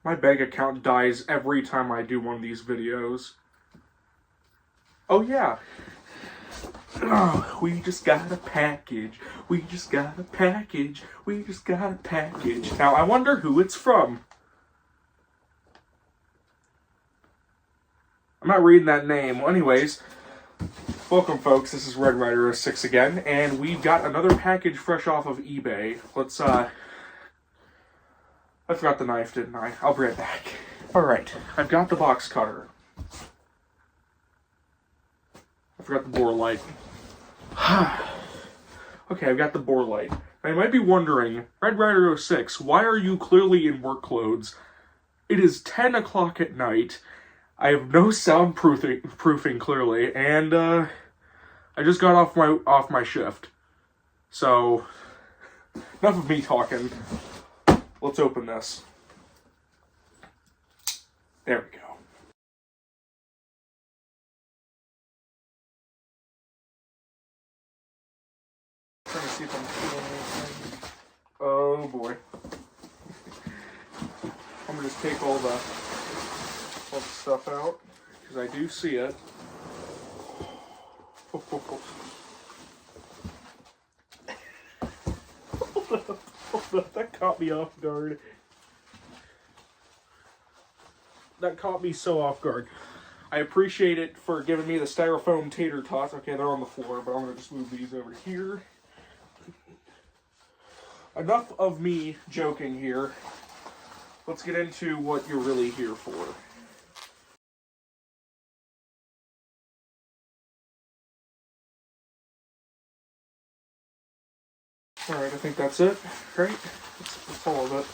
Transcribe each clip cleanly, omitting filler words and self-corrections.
My bank account dies every time I do one of these videos. Oh yeah. Oh, we just got a package. We just got a package. We just got a package. Now I wonder who it's from. I'm not reading that name. Well, anyways, welcome folks. This is Red Rider 06 again, and we've got another package fresh off of eBay. Let's I forgot the knife, didn't I? I'll bring it back. Alright, I've got the box cutter. I forgot the bore light. Okay, I've got the bore light. Now you might be wondering, Red Rider 06, why are you clearly in work clothes? It is 10 o'clock at night. I have no soundproofing clearly, and I just got off my shift. So, enough of me talking. Let's open this. There we go. Trying to see if I'm feeling anything. Oh boy. I'm gonna just take all the stuff out, because I do see it. Hold up, that caught me off guard. That caught me so off guard. I appreciate it for giving me the styrofoam tater tots. Okay, they're on the floor, but I'm going to just move these over here. Enough of me joking here. Let's get into what you're really here for. Alright, I think that's it, right? That's all of it.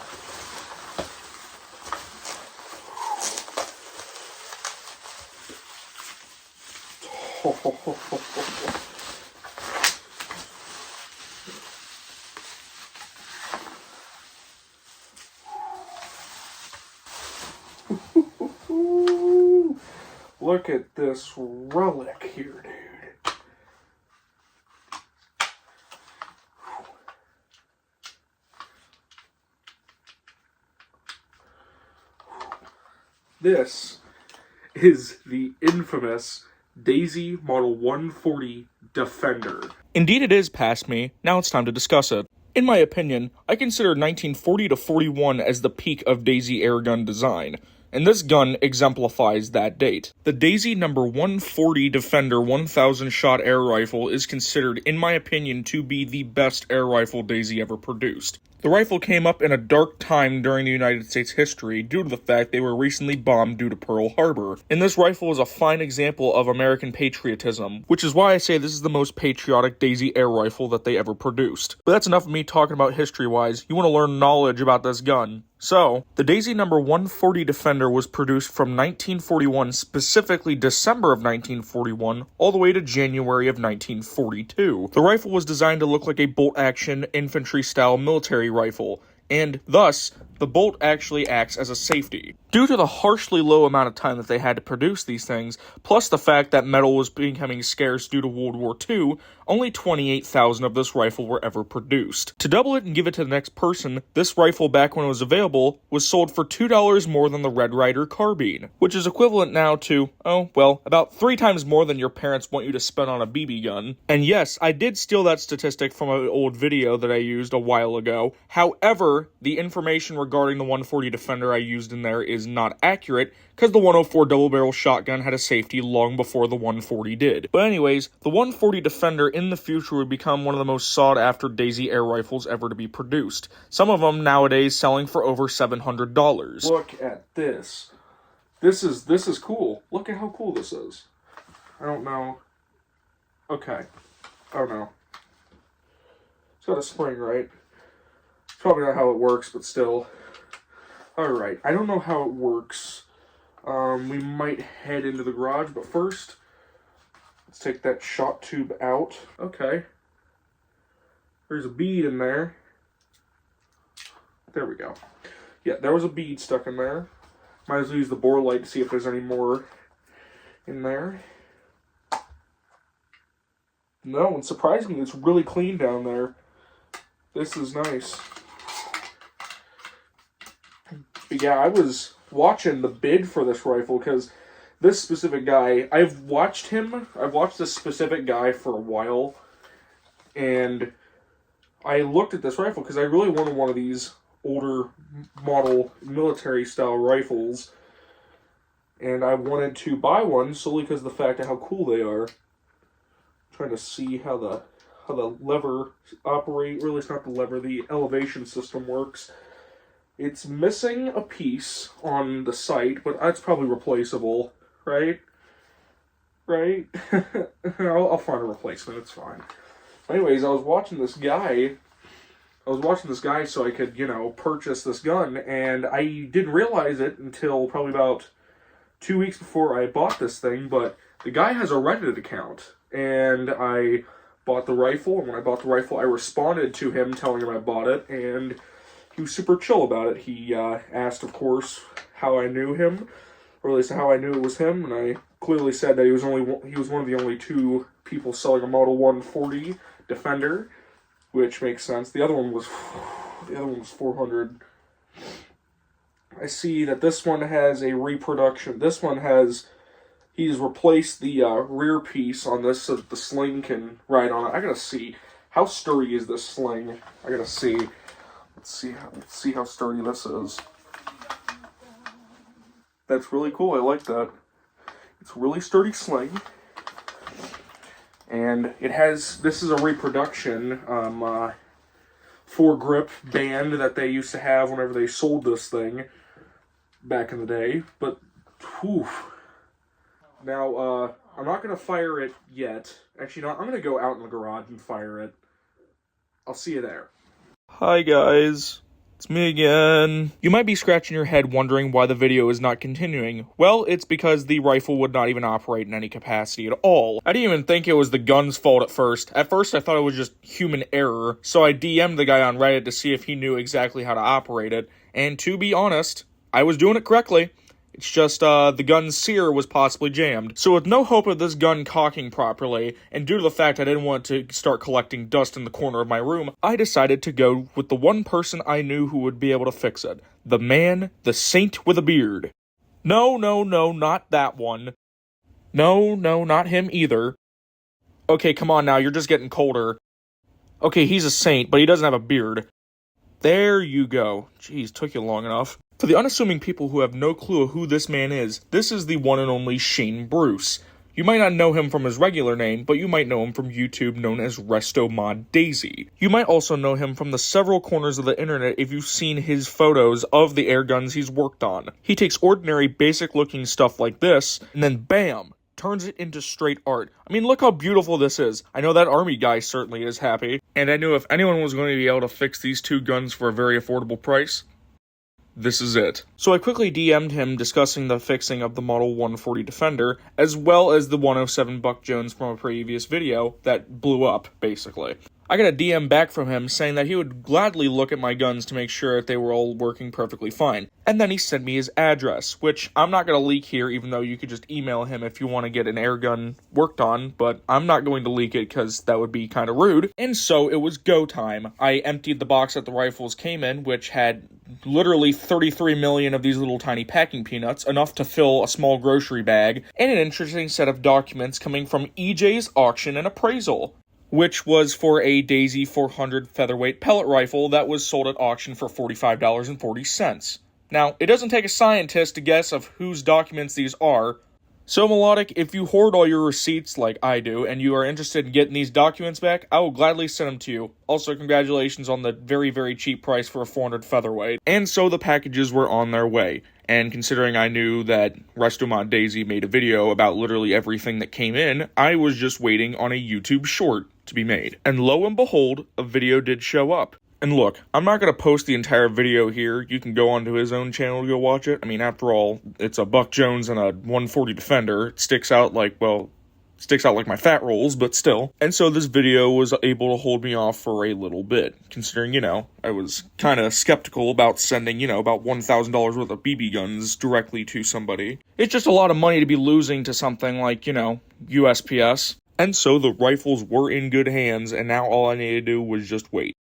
Look at this relic here, dude. This is the infamous Daisy Model 140 Defender. Indeed it is past me, now it's time to discuss it. In my opinion, I consider 1940 to 41 as the peak of Daisy airgun design, and this gun exemplifies that date. The Daisy number 140 Defender 1000 shot air rifle is considered, in my opinion, to be the best air rifle Daisy ever produced. The rifle came up in a dark time during the United States history due to the fact they were recently bombed due to Pearl Harbor. And this rifle is a fine example of American patriotism, which is why I say this is the most patriotic Daisy air rifle that they ever produced. But that's enough of me talking about history-wise. You want to learn knowledge about this gun. So, the Daisy number 140 Defender was produced from 1941, specifically December of 1941, all the way to January of 1942. The rifle was designed to look like a bolt-action, infantry-style military rifle, and thus, the bolt actually acts as a safety. Due to the harshly low amount of time that they had to produce these things, plus the fact that metal was becoming scarce due to World War II, only 28,000 of this rifle were ever produced. To double it and give it to the next person, this rifle back when it was available was sold for $2 more than the Red Ryder carbine, which is equivalent now to, oh, well, about 3 times more than your parents want you to spend on a BB gun. And yes, I did steal that statistic from an old video that I used a while ago. However, the information regarding the 140 Defender I used in there is not accurate, because the 104 double-barrel shotgun had a safety long before the 140 did. But anyways, the 140 Defender in the future would become one of the most sought-after Daisy air rifles ever to be produced. Some of them nowadays selling for over $700. Look at this. This is cool. Look at how cool this is. I don't know. Okay. Oh no. It's got a spring, right? It's probably not how it works, but still. Alright, I don't know how it works. We might head into the garage, but first, let's take that shot tube out. Okay. There's a bead in there. There we go. Yeah, there was a bead stuck in there. Might as well use the bore light to see if there's any more in there. No, and surprisingly, it's really clean down there. This is nice. Be yeah, I was watching the bid for this rifle because this specific guy, I've watched this specific guy for a while, and I looked at this rifle because I really wanted one of these older model military-style rifles, and I wanted to buy one solely because of the fact of how cool they are. I'm trying to see how the lever operate, really it's not the lever, the elevation system works. It's missing a piece on the sight, but that's probably replaceable, right? Right? I'll find a replacement, it's fine. Anyways, I was watching this guy so I could, purchase this gun, and I didn't realize it until probably about 2 weeks before I bought this thing, but the guy has a Reddit account, and I bought the rifle, and when I bought the rifle, I responded to him telling him I bought it, and he was super chill about it. He asked, of course, how I knew him, or at least how I knew it was him, and I clearly said that he was one of the only two people selling a Model 140 Defender, which makes sense. The other one was 400. I see that this one has a reproduction. This one he's replaced the rear piece on this so that the sling can ride on it. I gotta see, how sturdy is this sling? I gotta see. Let's see how sturdy this is. That's really cool. I like that. It's a really sturdy sling. And this is a reproduction foregrip band that they used to have whenever they sold this thing back in the day. But, whew. Now, I'm not going to fire it yet. Actually, no, I'm going to go out in the garage and fire it. I'll see you there. Hi, guys. It's me again. You might be scratching your head wondering why the video is not continuing. Well, it's because the rifle would not even operate in any capacity at all. I didn't even think it was the gun's fault at first. At first, I thought it was just human error, so I DM'd the guy on Reddit to see if he knew exactly how to operate it, and to be honest, I was doing it correctly. It's just, the gun's sear was possibly jammed. So with no hope of this gun cocking properly, and due to the fact I didn't want to start collecting dust in the corner of my room, I decided to go with the one person I knew who would be able to fix it. The man, the saint with a beard. No, not that one. No, not him either. Okay, come on now, you're just getting colder. Okay, he's a saint, but he doesn't have a beard. There you go. Jeez, took you long enough. For the unassuming people who have no clue who this man is, this is the one and only Shane Bruce. You might not know him from his regular name, but you might know him from YouTube known as RestoModDaisy. You might also know him from the several corners of the internet if you've seen his photos of the air guns he's worked on. He takes ordinary, basic-looking stuff like this, and then bam! Turns it into straight art. I mean, look how beautiful this is. I know that army guy certainly is happy. And I knew if anyone was going to be able to fix these two guns for a very affordable price, this is it. So I quickly DM'd him discussing the fixing of the Model 140 Defender, as well as the 107 Buck Jones from a previous video that blew up, basically. I got a DM back from him saying that he would gladly look at my guns to make sure that they were all working perfectly fine. And then he sent me his address, which I'm not going to leak here, even though you could just email him if you want to get an air gun worked on, but I'm not going to leak it because that would be kind of rude. And so it was go time. I emptied the box that the rifles came in, which had literally 33 million of these little tiny packing peanuts, enough to fill a small grocery bag, and an interesting set of documents coming from EJ's Auction and Appraisal, which was for a Daisy 400 featherweight pellet rifle that was sold at auction for $45.40. Now, it doesn't take a scientist to guess of whose documents these are. So, Melodic, if you hoard all your receipts like I do, and you are interested in getting these documents back, I will gladly send them to you. Also, congratulations on the very, very cheap price for a 400 featherweight. And so the packages were on their way. And considering I knew that RestoModDaisy made a video about literally everything that came in, I was just waiting on a YouTube short to be made. And lo and behold, a video did show up. And look, I'm not going to post the entire video here. You can go onto his own channel to go watch it. I mean, after all, it's a Buck Jones and a 140 Defender. It sticks out like my fat rolls, but still. And so this video was able to hold me off for a little bit, considering, I was kind of skeptical about sending, about $1,000 worth of BB guns directly to somebody. It's just a lot of money to be losing to something like, USPS. And so the rifles were in good hands, and now all I needed to do was just wait.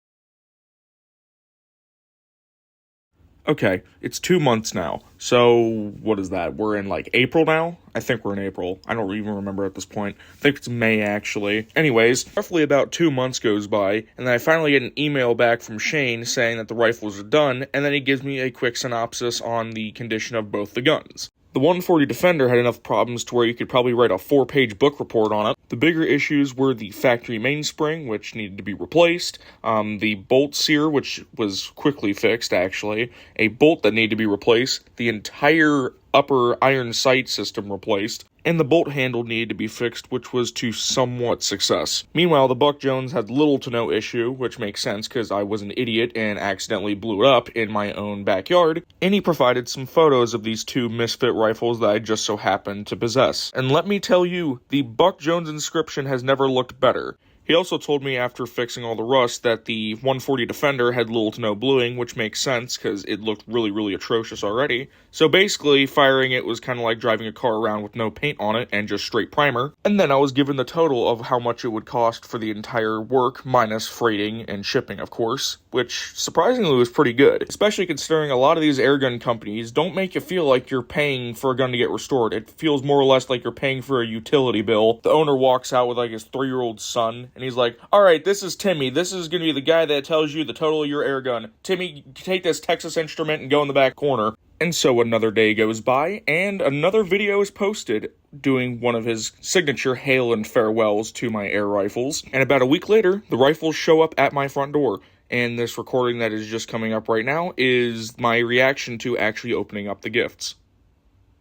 Okay, it's 2 months now. So, what is that? We're in, like, April now? I think we're in April. I don't even remember at this point. I think it's May, actually. Anyways, roughly about 2 months goes by, and then I finally get an email back from Shane saying that the rifles are done, and then he gives me a quick synopsis on the condition of both the guns. The 140 Defender had enough problems to where you could probably write a 4-page book report on it. The bigger issues were the factory mainspring, which needed to be replaced, the bolt sear, which was quickly fixed, actually, a bolt that needed to be replaced, the entire upper iron sight system replaced, and the bolt handle needed to be fixed, which was to somewhat success. Meanwhile, the Buck Jones had little to no issue, which makes sense because I was an idiot and accidentally blew it up in my own backyard, and he provided some photos of these 2 misfit rifles that I just so happened to possess. And let me tell you, the Buck Jones inscription has never looked better. He also told me after fixing all the rust that the 140 Defender had little to no bluing, which makes sense because it looked really, really atrocious already. So basically, firing it was kind of like driving a car around with no paint on it and just straight primer. And then I was given the total of how much it would cost for the entire work, minus freighting and shipping, of course, which surprisingly was pretty good, especially considering a lot of these airgun companies don't make you feel like you're paying for a gun to get restored. It feels more or less like you're paying for a utility bill. The owner walks out with like his 3-year-old son, and he's like, all right, this is Timmy. This is going to be the guy that tells you the total of your air gun. Timmy, take this Texas Instrument and go in the back corner. And so another day goes by, and another video is posted doing one of his signature hail and farewells to my air rifles. And about a week later, the rifles show up at my front door. And this recording that is just coming up right now is my reaction to actually opening up the gifts.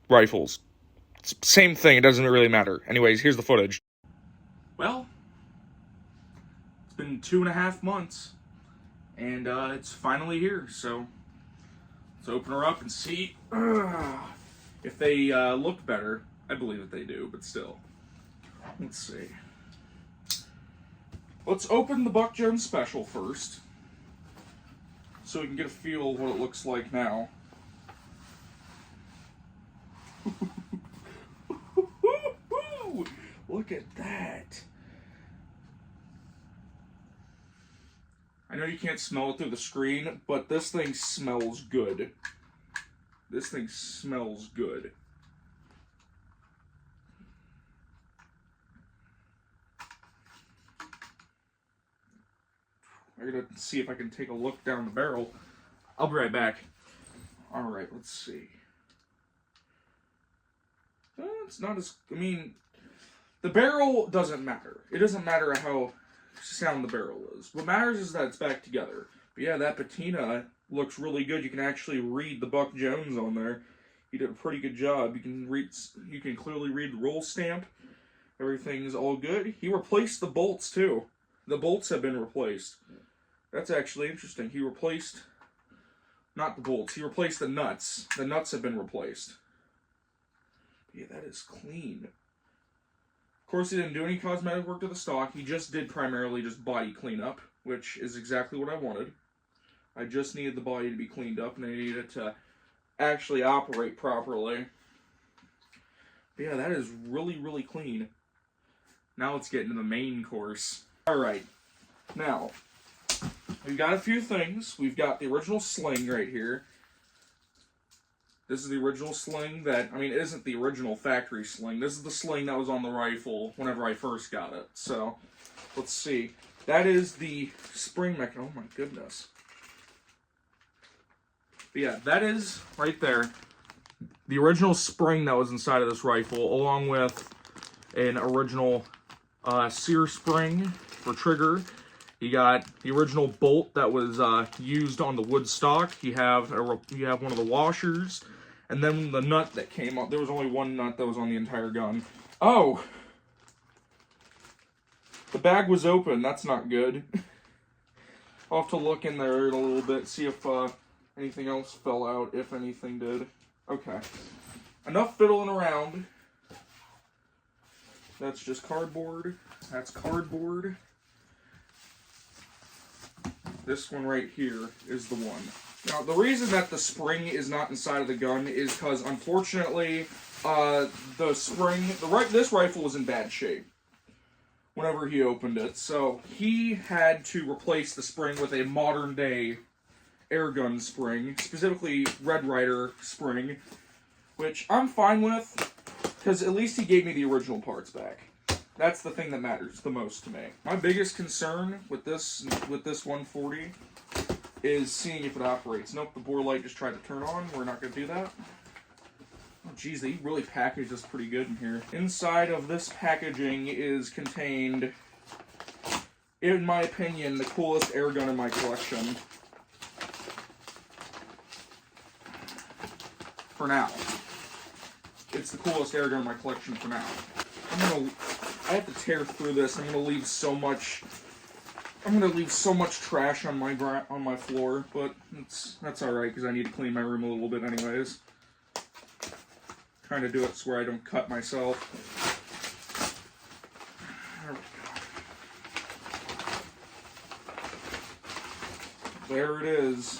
Rifles. Same thing, it doesn't really matter. Anyways, here's the footage. Well, it's been 2.5 months, and it's finally here, so let's open her up and see if they look better. I believe that they do, but still. Let's see. Let's open the Buck Jones Special first, so we can get a feel of what it looks like now. Look at that. I know you can't smell it through the screen, but this thing smells good. This thing smells good. I gotta see if I can take a look down the barrel. I'll be right back. Alright, let's see. It's not as... I mean, the barrel doesn't matter. It doesn't matter how sound the barrel is. What matters is that it's back together. But yeah, that patina looks really good. You can actually read the Buck Jones on there. He did a pretty good job. You can clearly read the roll stamp. Everything's all good. He replaced the bolts too. The bolts have been replaced. That's actually interesting. He replaced, not the bolts, he replaced the nuts. The nuts have been replaced. Yeah, that is clean. Of course, he didn't do any cosmetic work to the stock. He just did primarily just body cleanup, which is exactly what I wanted. I just needed the body to be cleaned up, and I needed it to actually operate properly. But yeah, that is really, really clean. Now let's get into the main course. Alright, now, we've got a few things. We've got the original sling right here. This is the original sling that, I mean, it isn't the original factory sling. This is the sling that was on the rifle whenever I first got it. So, let's see. That is the spring mechanism. Oh my goodness. But yeah, that is, right there, the original spring that was inside of this rifle, along with an original sear spring for trigger. You got the original bolt that was used on the wood stock. You have one of the washers, and then the nut that came up. There was only one nut that was on the entire gun. Oh! The bag was open. That's not good. I'll have to look in there in a little bit, see if anything else fell out, if anything did. Okay. Enough fiddling around. That's just cardboard. That's cardboard. This one right here is the one. Now, the reason that the spring is not inside of the gun is because, unfortunately, the spring... this rifle was in bad shape whenever he opened it. So, he had to replace the spring with a modern-day airgun spring, specifically Red Ryder spring, which I'm fine with, because at least he gave me the original parts back. That's the thing that matters the most to me. My biggest concern with this 140 is seeing if it operates. Nope, the bore light just tried to turn on. We're not going to do that. Oh, geez, they really packaged this pretty good in here. Inside of this packaging is contained, in my opinion, the coolest air gun in my collection. For now. It's the coolest air gun in my collection for now. I have to tear through this. I'm gonna leave so much trash on my floor, but that's all right because I need to clean my room a little bit anyways. Trying to do it so where I don't cut myself. There it is.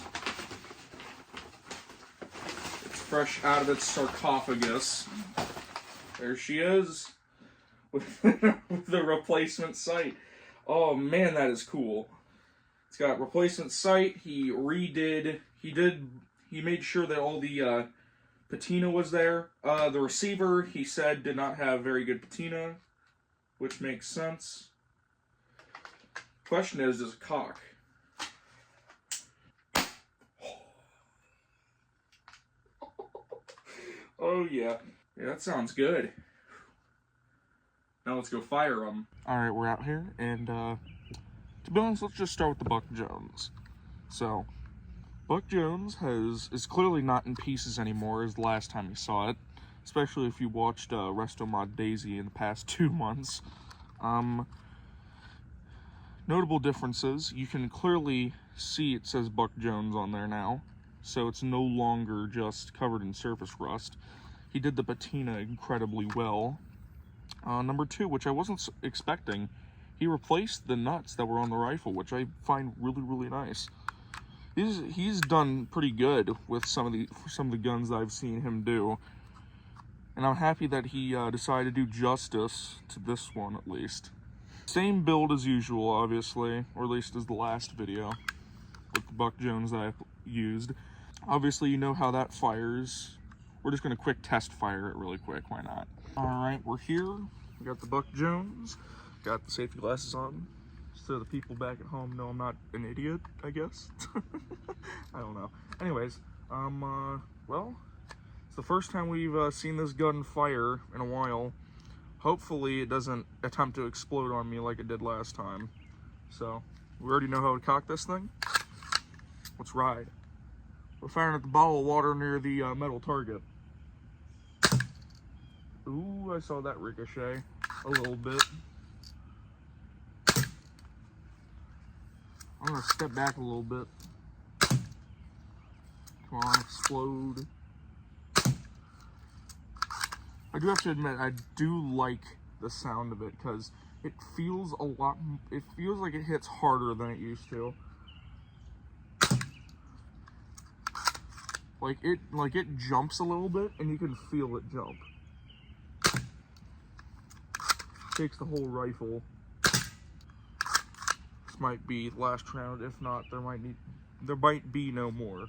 It's fresh out of its sarcophagus. There she is. With the replacement sight. Oh man, that is cool. It's got replacement sight. He made sure that all the patina was there. The receiver, he said, did not have very good patina, which makes sense. Question is, does it cock? Oh yeah. Yeah, that sounds good. Now let's go fire them. Alright, we're out here, and to be honest, let's just start with the Buck Jones. So, Buck Jones is clearly not in pieces anymore as the last time you saw it, especially if you watched Resto Mod Daisy in the past 2 months. Notable differences, you can clearly see it says Buck Jones on there now, so it's no longer just covered in surface rust. He did the patina incredibly well. Number 2, which I wasn't expecting, he replaced the nuts that were on the rifle, which I find really, really nice. He's done pretty good with some of the guns that I've seen him do, and I'm happy that he decided to do justice to this one at least. Same build as usual, obviously, or at least as the last video with the Buck Jones that I used. Obviously, you know how that fires. We're just gonna quick test fire it really quick. Why not? All right, we're here. We got the Buck Jones. Got the safety glasses on, so the people back at home know I'm not an idiot, I guess. I don't know. Anyways, well, it's the first time we've seen this gun fire in a while. Hopefully it doesn't attempt to explode on me like it did last time. So, we already know how to cock this thing. Let's ride. We're firing at the bottle of water near the metal target. Ooh, I saw that ricochet a little bit. I'm gonna step back a little bit. Come on, explode. I do have to admit, I do like the sound of it because it feels like it hits harder than it used to. Like it jumps a little bit and you can feel it jump. Takes the whole rifle. This might be the last round. If not, there might be no more.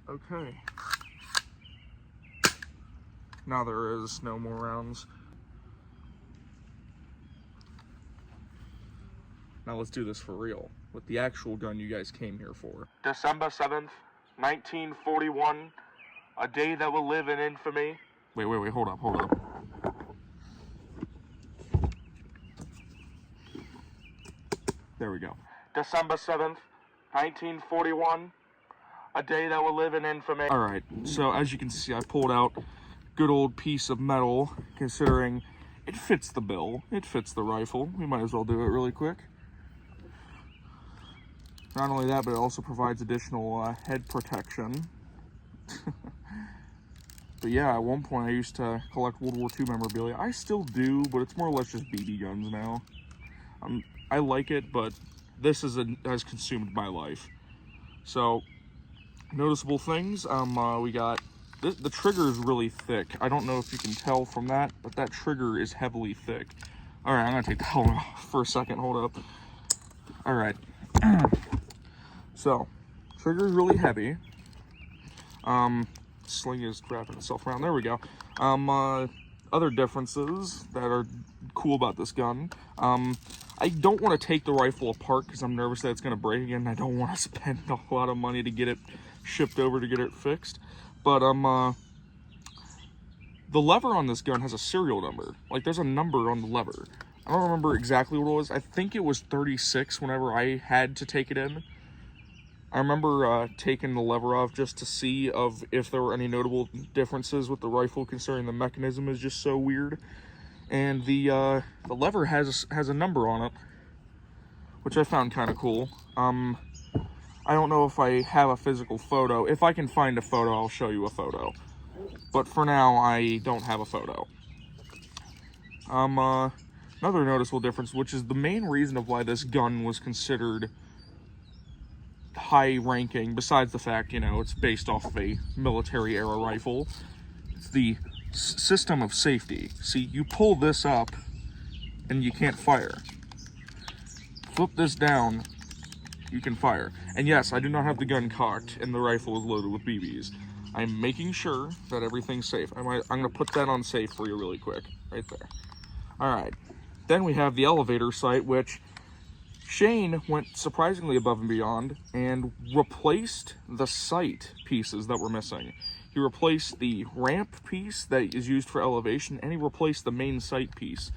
Okay. Now there is no more rounds. Now let's do this for real with the actual gun you guys came here for. December 7th, 1941, a day that will live in infamy. Wait, hold up. There we go. December 7th, 1941, a day that will live in infamy. Alright, so as you can see, I pulled out a good old piece of metal, considering it fits the bill, it fits the rifle. We might as well do it really quick. Not only that, but it also provides additional head protection. But yeah, at one point I used to collect World War II memorabilia. I still do, but it's more or less just BB guns now. I like it, but this has consumed my life. So, noticeable things. We got the trigger is really thick. I don't know if you can tell from that, but that trigger is heavily thick. All right, I'm gonna take the helmet off for a second. Hold up. All right. So, trigger is really heavy. Sling is wrapping itself around. There we go. Other differences that are cool about this gun. I don't want to take the rifle apart because I'm nervous that it's going to break again. I don't want to spend a lot of money to get it shipped over to get it fixed. But, the lever on this gun has a serial number. Like, there's a number on the lever. I don't remember exactly what it was. I think it was 36 whenever I had to take it in. I remember taking the lever off just to see if there were any notable differences with the rifle, considering the mechanism is just so weird. And the lever has a number on it, which I found kind of cool. I don't know if I have a physical photo. If I can find a photo, I'll show you a photo. But for now, I don't have a photo. Another noticeable difference, which is the main reason of why this gun was considered high ranking, besides the fact, you know, it's based off of a military era rifle. It's the system of safety. See, you pull this up and you can't fire. Flip this down, you can fire. And yes, I do not have the gun cocked and the rifle is loaded with BBs. I'm making sure that everything's safe. I'm gonna put that on safe for you really quick, right there. All right, then we have the elevator sight, which Shane went surprisingly above and beyond and replaced the sight pieces that were missing. He replaced the ramp piece that is used for elevation, and he replaced the main sight piece.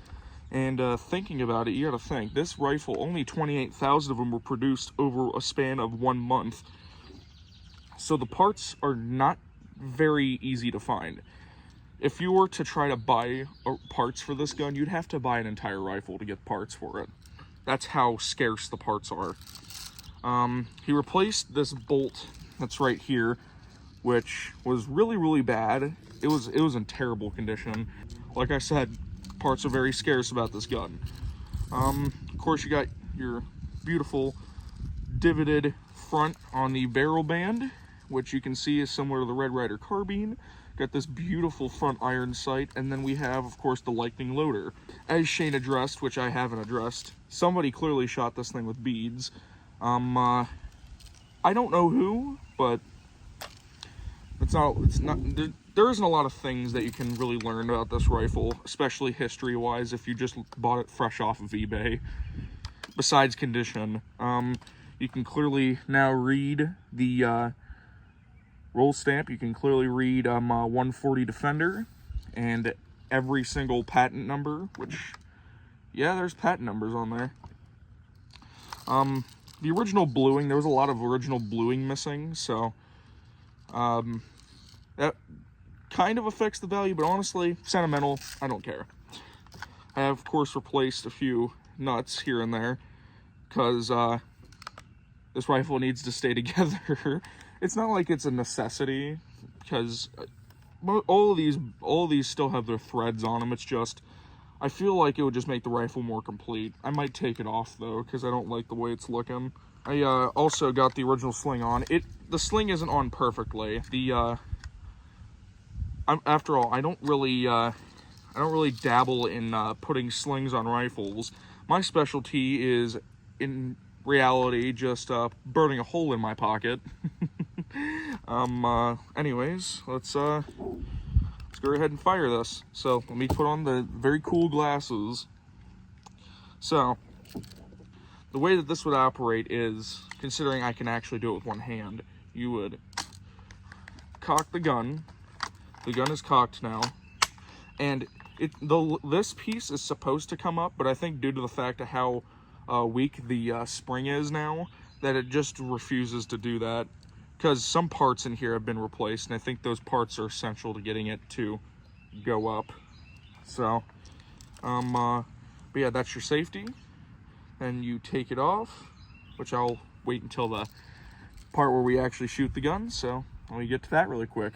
And thinking about it, you gotta think, this rifle, only 28,000 of them were produced over a span of 1 month. So the parts are not very easy to find. If you were to try to buy parts for this gun, you'd have to buy an entire rifle to get parts for it. That's how scarce the parts are. He replaced this bolt that's right here, which was really, really bad. It was in terrible condition. Like I said, parts are very scarce about this gun. Of course, you got your beautiful divoted front on the barrel band, which you can see is similar to the Red Ryder carbine. Got this beautiful front iron sight, and then we have, of course, the Lightning loader. As Shane addressed, which I haven't addressed, somebody clearly shot this thing with beads. I don't know who, but it's not, there isn't a lot of things that you can really learn about this rifle, especially history-wise, if you just bought it fresh off of eBay. Besides condition, you can clearly now read the roll stamp. You can clearly read 140 Defender and every single patent number, which, yeah, there's patent numbers on there. The original bluing, there was a lot of original bluing missing, so that kind of affects the value, but honestly, sentimental, I don't care. I have, of course, replaced a few nuts here and there, because this rifle needs to stay together. It's not like it's a necessity, because all of these still have their threads on them. It's just, I feel like it would just make the rifle more complete. I might take it off, though, because I don't like the way it's looking. I also got the original sling on. The sling isn't on perfectly. After all, I don't really dabble in putting slings on rifles. My specialty is, in reality, just burning a hole in my pocket. Anyways, let's go ahead and fire this. So let me put on the very cool glasses. So the way that this would operate is, considering I can actually do it with one hand, you would cock the gun. The gun is cocked now, and this piece is supposed to come up, but I think due to the fact of how weak the spring is now, that it just refuses to do that, because some parts in here have been replaced, and I think those parts are essential to getting it to go up. So, but yeah, that's your safety. Then you take it off, which I'll wait until the part where we actually shoot the gun, so let me get to that really quick.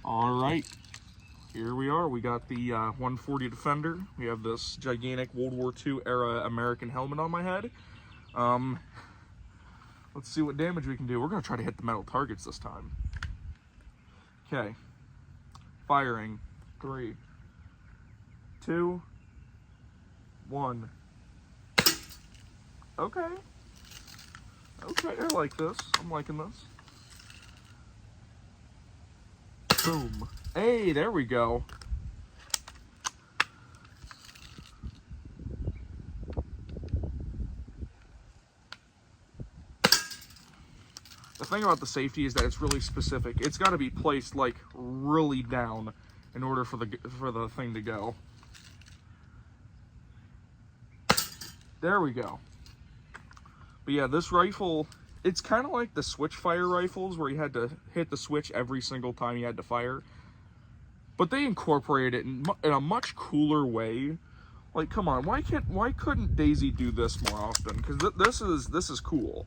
All right, here we are. We got the 140 Defender. We have this gigantic World War II era American helmet on my head. Let's see what damage we can do. We're gonna try to hit the metal targets this time. Okay, firing. 3, 2, 1. Okay. Okay, I like this. I'm liking this. Boom. Hey, there we go. The thing about the safety is that it's really specific. It's got to be placed like really down in order for the thing to go. There we go. But yeah, this rifle, it's kind of like the switch fire rifles where you had to hit the switch every single time you had to fire. But they incorporated it in a much cooler way. Like, come on, why couldn't Daisy do this more often? Because this is cool.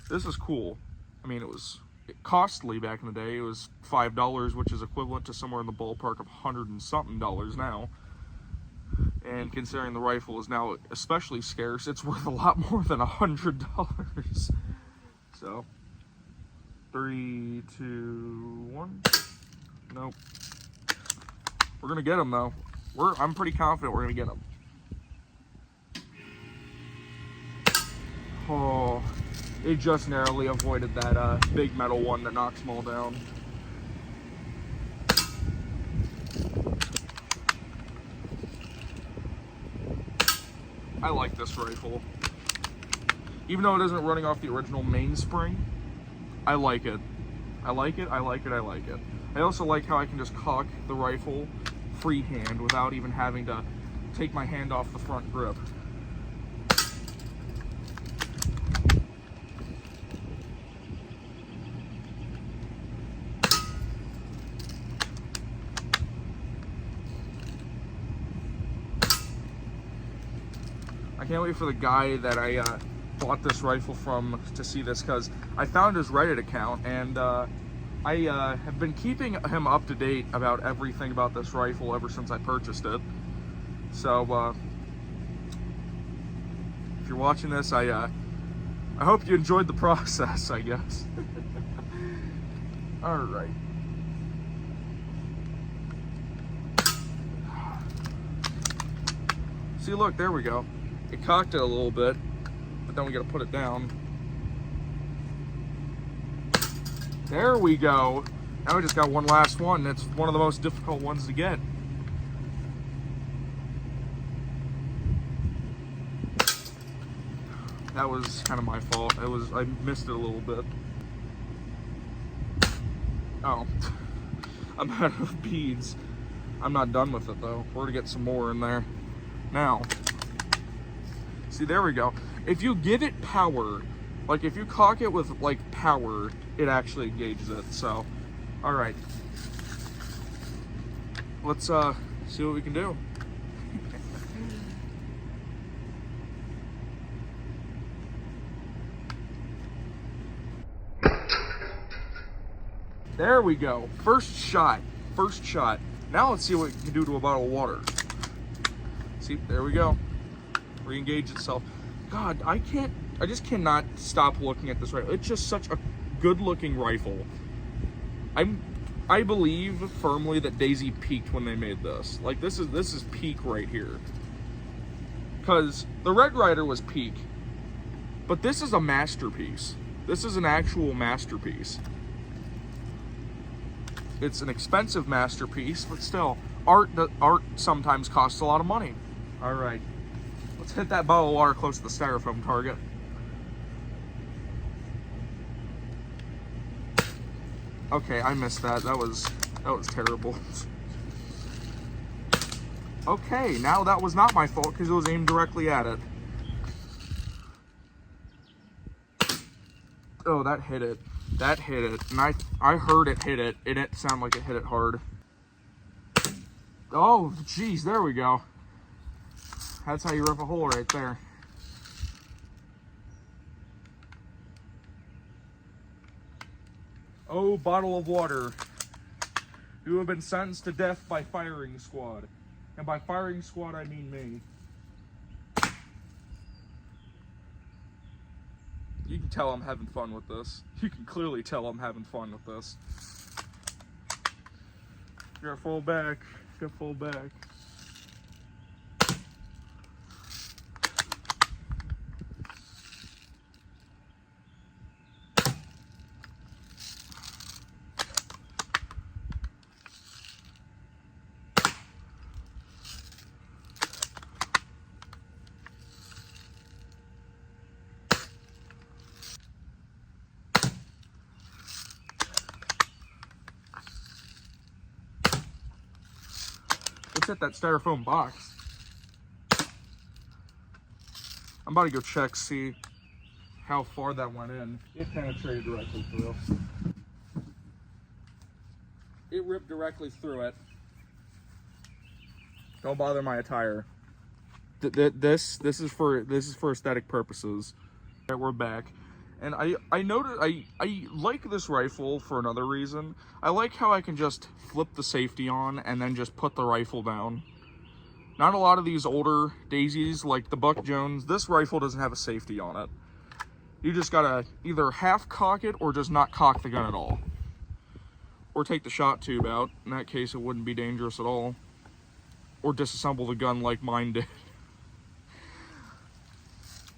This is cool. I mean, it was costly back in the day. It was $5, which is equivalent to somewhere in the ballpark of $100 and something now. And considering the rifle is now especially scarce, it's worth a lot more than $100. So, 3, 2, 1. Nope. We're gonna get him though. I'm pretty confident we're gonna get him. Oh, it just narrowly avoided that big metal one that knocks them all down. I like this rifle. Even though it isn't running off the original mainspring, I like it. I like it, I like it, I like it. I also like how I can just cock the rifle freehand without even having to take my hand off the front grip. I can't wait for the guy that I bought this rifle from to see this, because I found his Reddit account, and I have been keeping him up to date about everything about this rifle ever since I purchased it. So if you're watching this, I hope you enjoyed the process, I guess. All right. See, look, there we go. It cocked it a little bit, but then we gotta put it down. There we go. Now we just got one last one. It's one of the most difficult ones to get. That was kind of my fault. I missed it a little bit. Oh, I'm out of beads. I'm not done with it though. We're gonna get some more in there. Now, see, there we go. If you give it power, like if you cock it with like power, it actually engages it. So, all right, let's see what we can do. There we go. First shot. First shot. Now let's see what we can do to a bottle of water. See, there we go. Re-engage itself. God, I just cannot stop looking at this rifle. It's just such a good-looking rifle. I believe firmly that Daisy peaked when they made this. Like, this is peak right here. Because the Red Ryder was peak, but this is a masterpiece. This is an actual masterpiece. It's an expensive masterpiece, but still, art sometimes costs a lot of money. All right, let's hit that bottle of water close to the styrofoam target. Okay, I missed that. That was terrible. Okay, now that was not my fault because it was aimed directly at it. Oh, that hit it. That hit it. And I heard it hit it. It didn't sound like it hit it hard. Oh, geez, there we go. That's how you rip a hole right there. Oh, bottle of water. You have been sentenced to death by firing squad. And by firing squad, I mean me. You can tell I'm having fun with this. You can clearly tell I'm having fun with this. You gotta fall back. You gotta fall back. reset that styrofoam box. I'm about to go check, see how far that went in. It penetrated directly through. It ripped directly through it. Don't bother my attire. This is for aesthetic purposes. Right, we're back. And I noticed I like this rifle for another reason. I like how I can just flip the safety on and then just put the rifle down. Not a lot of these older daisies like the Buck Jones, this rifle doesn't have a safety on it. You just gotta either half cock it or just not cock the gun at all. Or take the shot tube out. In that case, it wouldn't be dangerous at all. Or disassemble the gun like mine did.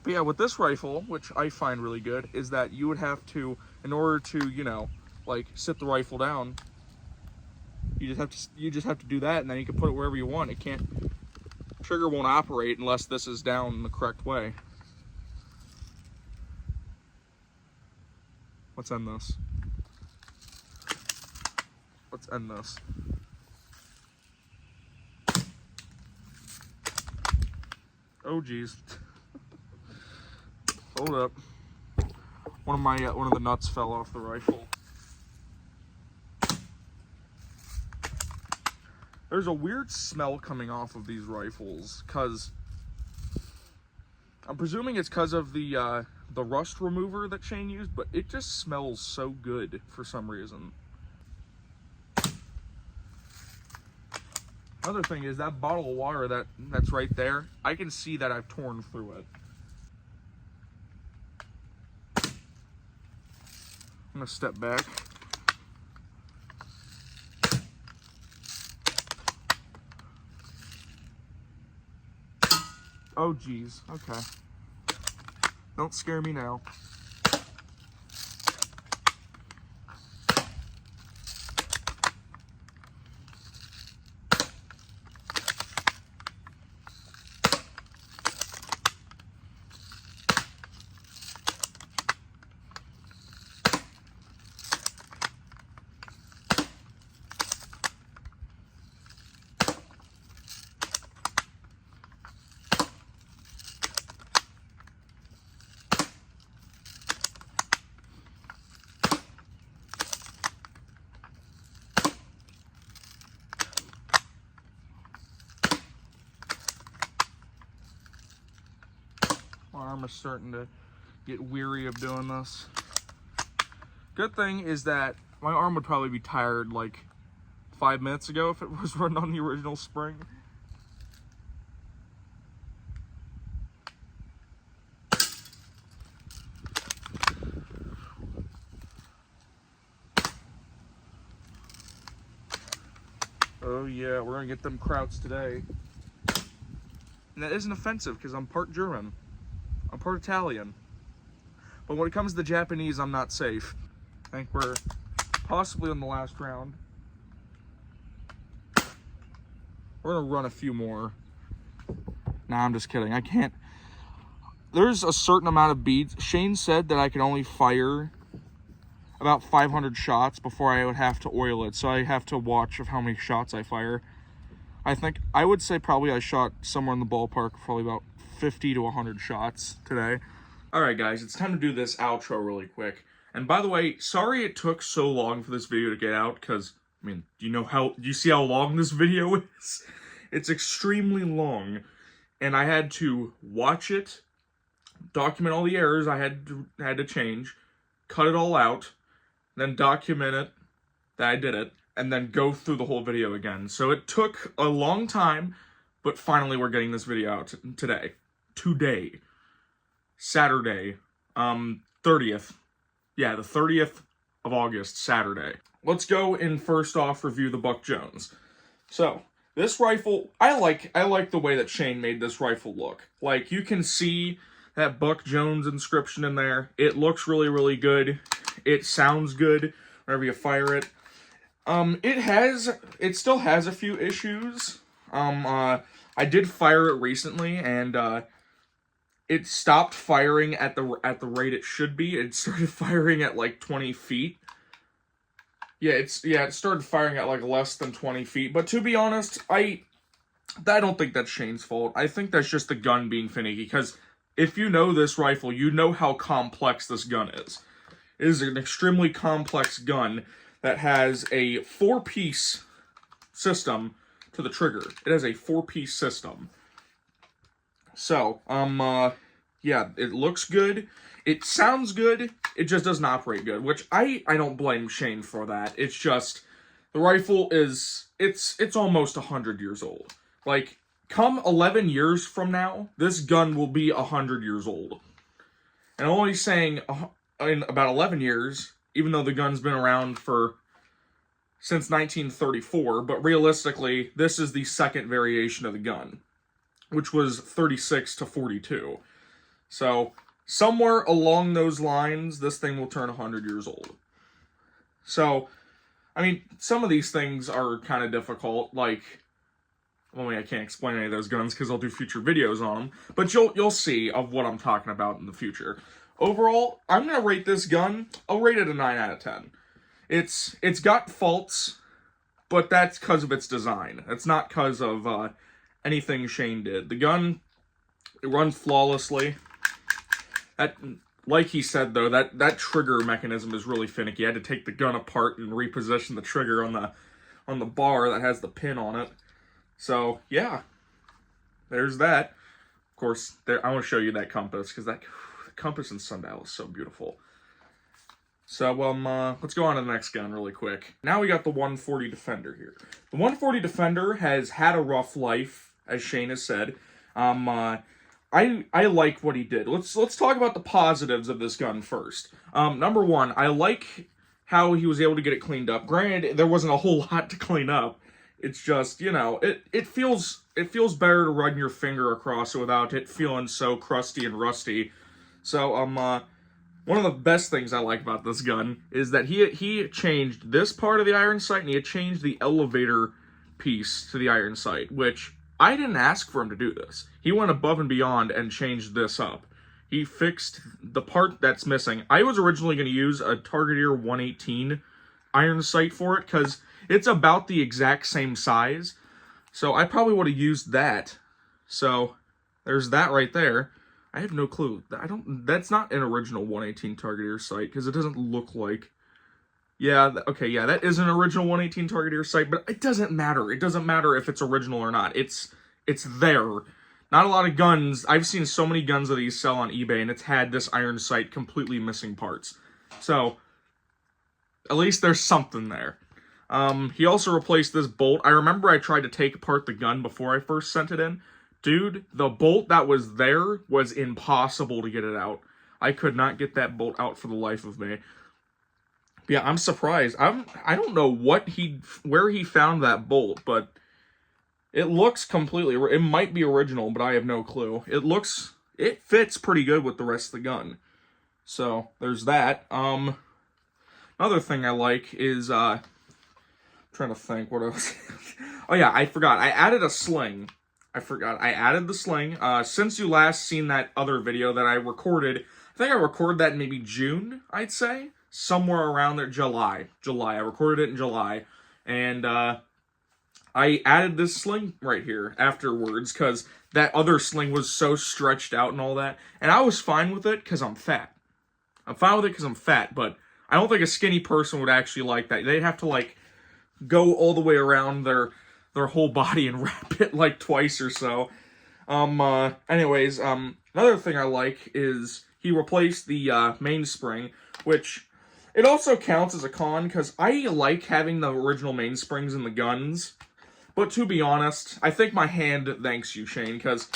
But yeah, with this rifle, which I find really good, is that you would have to, in order to, you know, like sit the rifle down, you just have to do that, and then you can put it wherever you want. It can't, trigger won't operate unless this is down in the correct way. Let's end this. Let's end this. Oh geez. Hold up. One of the nuts fell off the rifle. There's a weird smell coming off of these rifles, cause I'm presuming it's because of the rust remover that Shane used, but it just smells so good for some reason. Another thing is that bottle of water that's right there, I can see that I've torn through it. I'm gonna step back. Oh geez, okay. Don't scare me now. My arm is starting to get weary of doing this. Good thing is that my arm would probably be tired like 5 minutes ago if it was running on the original spring. Oh yeah, we're gonna get them krauts today. And that isn't offensive because I'm part German. I'm part Italian. But when it comes to the Japanese, I'm not safe. I think we're possibly in the last round. We're gonna run a few more. Nah, I'm just kidding. I can't. There's a certain amount of beads. Shane said that I could only fire about 500 shots before I would have to oil it. So I have to watch of how many shots I fire. I would say probably I shot somewhere in the ballpark, probably about 50 to 100 shots today. All right, guys, it's time to do this outro really quick. And by the way, sorry it took so long for this video to get out, because, I mean, do you see how long this video is? It's extremely long, and I had to watch it, document all the errors I had to change, cut it all out, then document it, that I did it, and then go through the whole video again. So it took a long time, but finally we're getting this video out today. Saturday, 30th. Yeah, the 30th of August, Saturday. Let's go and first off review the Buck Jones. So, this rifle, I like the way that Shane made this rifle look. Like, you can see that Buck Jones inscription in there. It looks really, really good. It sounds good whenever you fire it. It still has a few issues. I did fire it recently, and it stopped firing at the rate it should be. It started firing at like 20 feet. Yeah, it started firing at like less than 20 feet. But to be honest, I I don't think that's Shane's fault. I think that's just the gun being finicky, because if you know this rifle, you know how complex this gun is. It is an extremely complex gun that has a 4-piece system to the trigger. It has a 4-piece system. So, yeah, it looks good. It sounds good. It just doesn't operate good, which I don't blame Shane for that. It's just, the rifle is, it's almost 100 years old. Like, come 11 years from now, this gun will be 100 years old. And I'm only saying in about 11 years, even though the gun's been around since 1934, but realistically, this is the second variation of the gun, which was 36 to 42. So, somewhere along those lines, this thing will turn 100 years old. So, I mean, some of these things are kind of difficult, like, well, I can't explain any of those guns because I'll do future videos on them, but you'll see of what I'm talking about in the future. Overall, I'm going to rate this gun, I'll rate it a 9 out of 10. It's got faults, but that's because of its design. It's not because of anything Shane did. The gun, it runs flawlessly. Like he said, though, that trigger mechanism is really finicky. I had to take the gun apart and reposition the trigger on the bar that has the pin on it. So, yeah, there's that. Of course, I want to show you that compass, because that compass and sundial is so beautiful. So, let's go on to the next gun really quick. Now we got the 140 Defender here. The 140 Defender has had a rough life, as Shane has said. I like what he did. Let's talk about the positives of this gun first. Number one, I like how he was able to get it cleaned up. Granted, there wasn't a whole lot to clean up. It's just, you know, it feels better to run your finger across it without it feeling so crusty and rusty. So, one of the best things I like about this gun is that he changed this part of the iron sight, and he had changed the elevator piece to the iron sight, which I didn't ask for him to do this. He went above and beyond and changed this up. He fixed the part that's missing. I was originally going to use a Target-Ear 118 iron sight for it, because it's about the exact same size. So I probably would have used that. So there's that right there. I have no clue. That's not an original 118 Target-Ear sight, because it doesn't look like... Yeah, okay, yeah, that is an original 118 Target-Ear sight, but it doesn't matter. It doesn't matter if it's original or not. It's there. Not a lot of guns. I've seen so many guns of these sell on eBay, and it's had this iron sight completely missing parts. So, at least there's something there. He also replaced this bolt. I remember I tried to take apart the gun before I first sent it in. Dude, the bolt that was there was impossible to get it out. I could not get that bolt out for the life of me. Yeah, I'm surprised. I don't know where he found that bolt, but it looks completely... It might be original, but I have no clue. It fits pretty good with the rest of the gun. So, there's that. Another thing I like is, I'm trying to think what else. Oh yeah, I forgot. I added a sling. I added the sling. Since you last seen that other video that I recorded, I think I recorded that in maybe June, I'd say. Somewhere around there, July. I recorded it in July. And, I added this sling right here afterwards, because that other sling was so stretched out and all that. And I was fine with it, because I'm fat. I'm fine with it because I'm fat, but I don't think a skinny person would actually like that. They'd have to, like, go all the way around their whole body and wrap it, like, twice or so. Anyways, another thing I like is he replaced the, mainspring, which it also counts as a con, because I like having the original mainsprings in the guns. But to be honest, I think my hand thanks you, Shane, because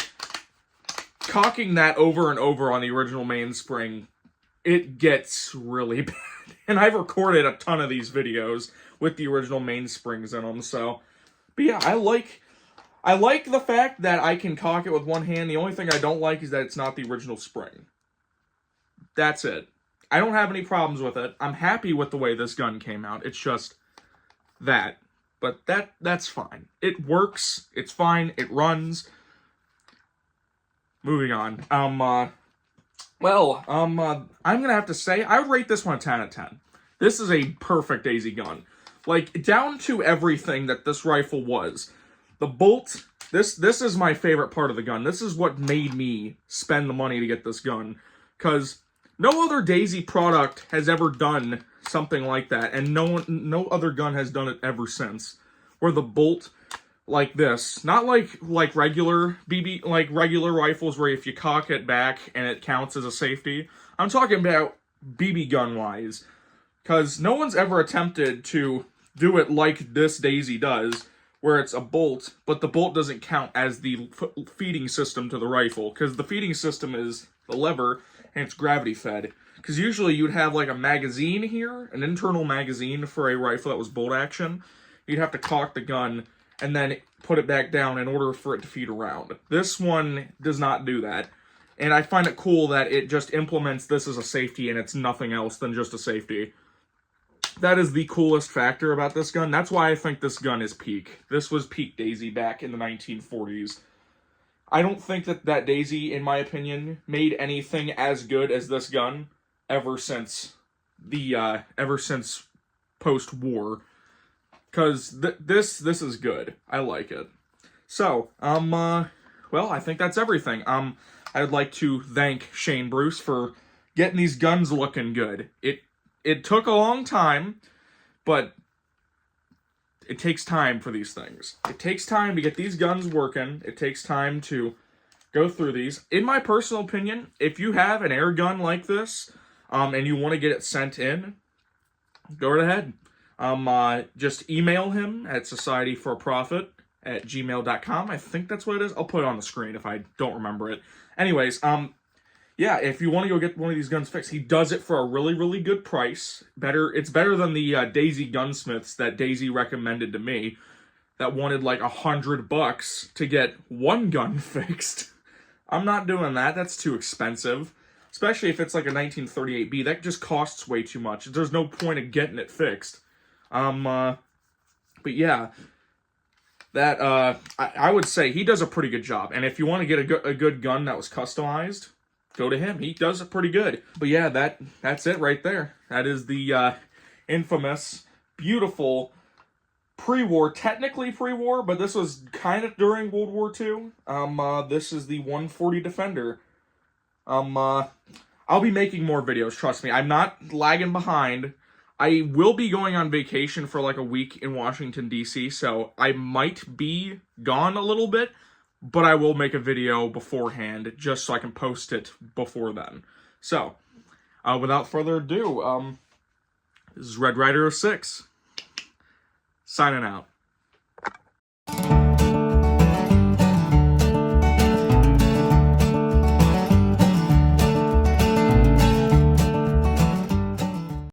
cocking that over and over on the original mainspring, it gets really bad. And I've recorded a ton of these videos with the original mainsprings in them, so... But yeah, I like the fact that I can cock it with one hand. The only thing I don't like is that it's not the original spring. That's it. I don't have any problems with it. I'm happy with the way this gun came out. It's just that. But that's fine. It works. It's fine. It runs. Moving on. I'm gonna have to say, I would rate this one a 10 out of 10. This is a perfect AZ gun. Like, down to everything that this rifle was. The bolt This is my favorite part of the gun. This is what made me spend the money to get this gun, because no other Daisy product has ever done something like that, and no other gun has done it ever since. Where the bolt like this, not like regular regular rifles where if you cock it back and it counts as a safety. I'm talking about BB gun wise, because no one's ever attempted to do it like this Daisy does, where it's a bolt, but the bolt doesn't count as the feeding system to the rifle, because the feeding system is the lever and it's gravity fed. Because usually you'd have like a magazine here, an internal magazine for a rifle that was bolt action. You'd have to cock the gun and then put it back down in order for it to feed around. This one does not do that. And I find it cool that it just implements this as a safety and it's nothing else than just a safety. That is the coolest factor about this gun. That's why I think this gun is peak. This was peak Daisy back in the 1940s. I don't think that Daisy, in my opinion, made anything as good as this gun ever since post-war. Because this is good. I like it. So, well, I think that's everything. I would like to thank Shane Bruce for getting these guns looking good. It took a long time, but it takes time for these things. It takes time to get these guns working. It takes time to go through these. In my personal opinion, if you have an air gun like this, and you want to get it sent in, go right ahead. Just email him at societyforprofit@gmail.com. I think that's what it is. I'll put it on the screen if I don't remember it. Anyways, yeah, if you want to go get one of these guns fixed, he does it for a really, really good price. It's better than the Daisy gunsmiths that Daisy recommended to me that wanted like $100 to get one gun fixed. I'm not doing that. That's too expensive. Especially if it's like a 1938B. That just costs way too much. There's no point of getting it fixed. But yeah, that, I would say he does a pretty good job. And if you want to get a good gun that was customized, go to him. He does it pretty good. But yeah, that's it right there. That is the, infamous, beautiful, technically pre-war, but this was kind of during World War II. This is the 140 Defender. I'll be making more videos, trust me. I'm not lagging behind. I will be going on vacation for like a week in Washington, D.C., so I might be gone a little bit, but I will make a video beforehand just so I can post it before then. So, without further ado, this is Red Rider 06, signing out.